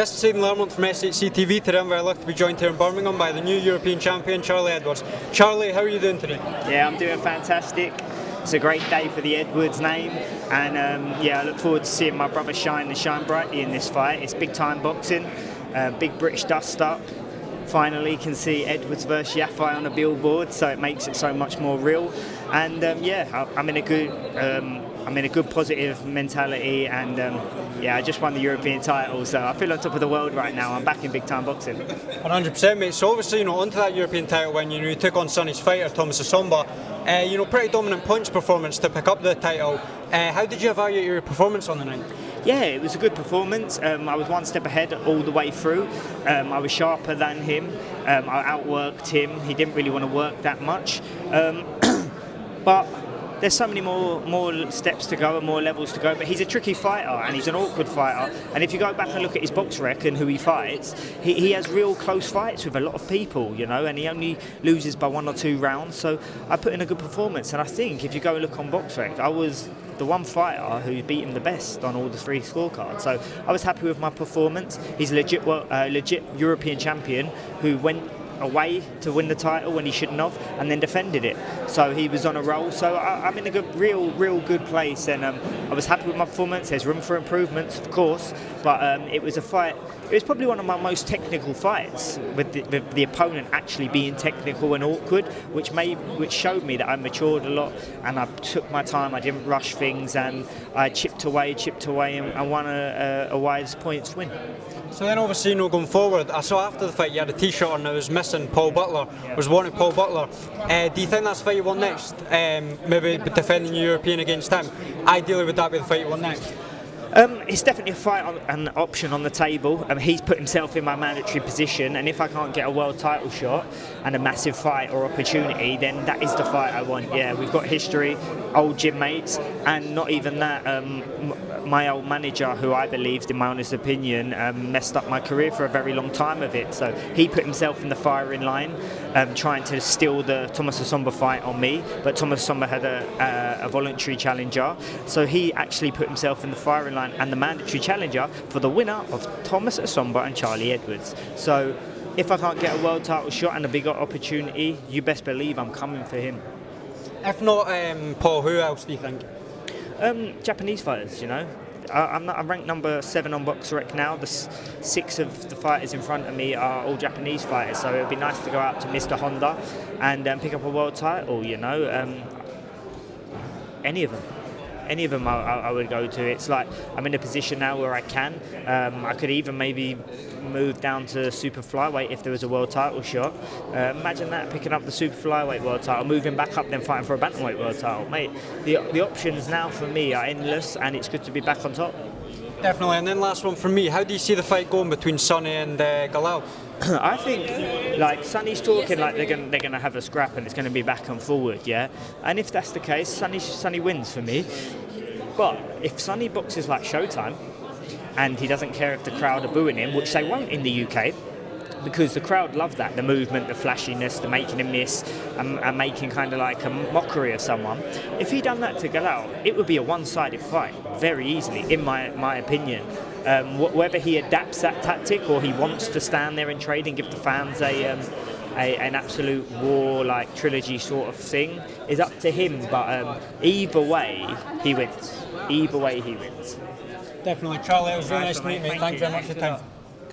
This is Hayden from SHC TV. Today I'm very lucky to be joined here in Birmingham by the new European champion, Charlie Edwards. Charlie, how are you doing today? Yeah, I'm doing fantastic. It's a great day for the Edwards name, and I look forward to seeing my brother shine and shine brightly in this fight. It's big time boxing, big British dust up. Finally can see Edwards versus Yafai on a billboard, so it makes it so much more real. And I'm in a good positive mentality, and I just won the European title, so I feel on top of the world right now. I'm back in big time boxing. 100%, mate. So obviously, onto that European title when you took on Sonny's fighter, Thomas Essomba. Pretty dominant punch performance to pick up the title. How did you evaluate your performance on the night? Yeah, it was a good performance. I was one step ahead all the way through. I was sharper than him. I outworked him. He didn't really want to work that much. But there's so many more steps to go and more levels to go. But he's a tricky fighter and he's an awkward fighter. And if you go back and look at his box rec and who he fights, he has real close fights with a lot of people, and he only loses by 1 or 2 rounds. So I put in a good performance. And I think if you go and look on box rec, I was the one fighter who beat him the best on all the 3 scorecards. So I was happy with my performance. He's a legit European champion who went away to win the title when he shouldn't have, and then defended it. So he was on a roll. So I'm in a real good place, and I was happy with my performance. There's room for improvements, of course, but it was a fight. It was probably one of my most technical fights, with the opponent actually being technical and awkward, which showed me that I matured a lot, and I took my time. I didn't rush things, and I chipped away, and won a wise points win. So then obviously, going forward, I saw after the fight you had a t-shirt on that was missing Paul Butler, was wanting Paul Butler. Do you think that's the fight you want next? Maybe defending the European against him? Ideally, would that be the fight you want next? It's definitely a fight an option on the table. He's put himself in my mandatory position, and if I can't get a world title shot and a massive fight or opportunity, then that is the fight I want. Yeah, we've got history, old gym mates, and not even that. My old manager, who I believed, in my honest opinion, messed up my career for a very long time of it. So he put himself in the firing line, trying to steal the Thomas Essomba fight on me. But Thomas Essomba had a voluntary challenger, so he actually put himself in the firing line and the mandatory challenger for the winner of Thomas Essomba and Charlie Edwards. So if I can't get a world title shot and a bigger opportunity, you best believe I'm coming for him. If not Paul, who else do you think? Japanese fighters, I'm ranked number 7 on BoxRec now. The 6 of the fighters in front of me are all Japanese fighters, so it would be nice to go out to Mr. Honda and pick up a world title, Any of them I would go to. It's like I'm in a position now where I can. I could even maybe move down to super flyweight if there was a world title shot. Imagine that, picking up the super flyweight world title, moving back up, then fighting for a bantamweight world title. Mate, the options now for me are endless, and it's good to be back on top. Definitely. And then last one from me, how do you see the fight going between Sonny and Callout? I think, Sonny's talking like they're gonna have a scrap and it's gonna be back and forward, yeah. And if that's the case, Sonny wins for me. But if Sonny boxes like Showtime, and he doesn't care if the crowd are booing him, which they won't in the UK, because the crowd love that, the movement, the flashiness, the making him miss, and making kind of like a mockery of someone. If he done that to Callout, it would be a one-sided fight, very easily, in my opinion. Whether he adapts that tactic or he wants to stand there and trade and give the fans an absolute war trilogy sort of thing is up to him, but either way he wins. Definitely. Charlie, it was really nice to meet you, mate. Thank you very much for your time.